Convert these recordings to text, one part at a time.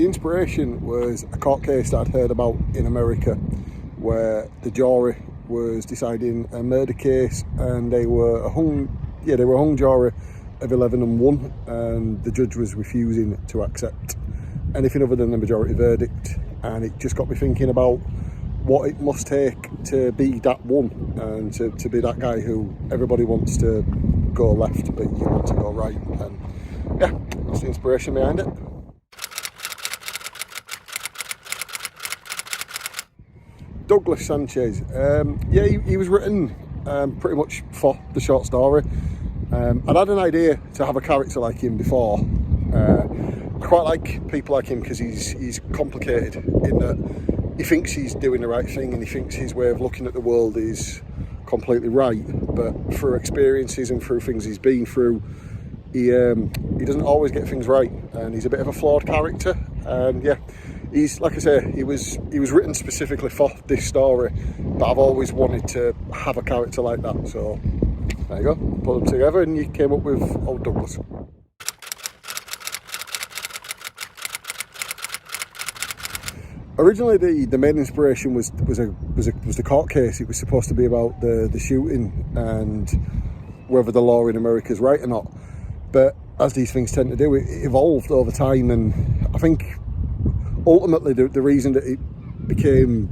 the inspiration was a court case that I'd heard about in America, where the jury was deciding a murder case, and they were a hung jury of 11-1, and the judge was refusing to accept anything other than the majority verdict. And it just got me thinking about what it must take to be that one, and to be that guy who everybody wants to go left but you want to go right. And yeah, that's the inspiration behind it. Douglas Sanchez, he was written pretty much for the short story. I'd had an idea to have a character like him before. I quite like people like him because he's complicated in that he thinks he's doing the right thing, and he thinks his way of looking at the world is completely right, but through experiences and through things he's been through, he doesn't always get things right, and he's a bit of a flawed character. And yeah, he's, like I say, he was written specifically for this story, but I've always wanted to have a character like that, so there you go, put them together and you came up with old Douglas. Originally, the main inspiration was the court case. It was supposed to be about the shooting and whether the law in America is right or not. But as these things tend to do, it evolved over time, and I think ultimately the reason that it became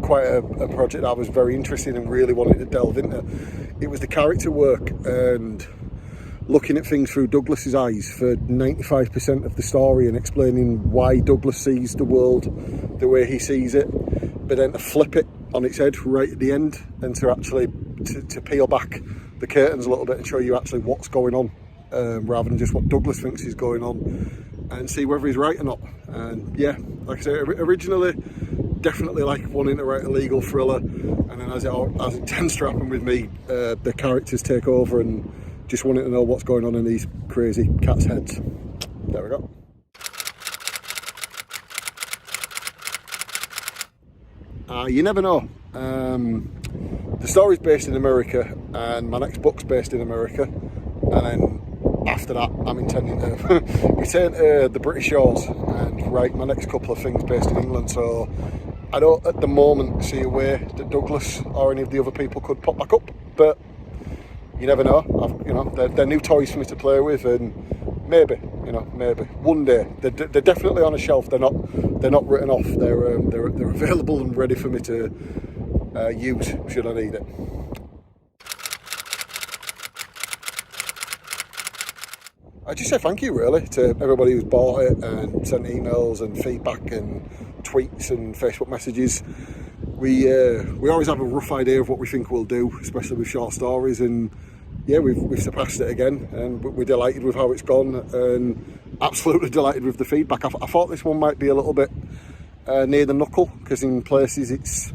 quite a project I was very interested in and really wanted to delve into, it was the character work and looking at things through Douglas's eyes for 95% of the story, and explaining why Douglas sees the world the way he sees it, but then to flip it on its head right at the end, and to actually to peel back the curtains a little bit and show you actually what's going on, rather than just what Douglas thinks is going on, and see whether he's right or not. And yeah, like I say, originally definitely like wanting to write a legal thriller, and then as it tends to happen with me, the characters take over and just wanting to know what's going on in these crazy cats' heads. There we go. You never know. The story's based in America, and my next book's based in America, and then after that I'm intending to return to the British shores and write my next couple of things based in England. So I don't at the moment see a way that Douglas or any of the other people could pop back up, but you never know. They're new toys for me to play with, and maybe one day they're definitely on a shelf. They're not written off. They're available and ready for me to use should I need it. I just say thank you really to everybody who's bought it and sent emails and feedback and tweets and Facebook messages. We always have a rough idea of what we think we'll do, especially with short stories, and yeah, we've surpassed it again, and we're delighted with how it's gone, and absolutely delighted with the feedback. I thought this one might be a little bit near the knuckle, because in places it's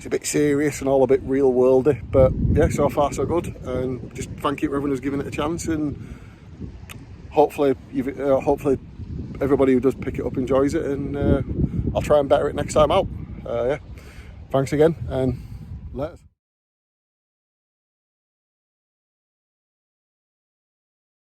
a bit serious and all a bit real worldy, but yeah, so far so good. And just thank you to everyone who's given it a chance, and hopefully everybody who does pick it up enjoys it, and I'll try and better it next time out. Yeah, thanks again, and let's.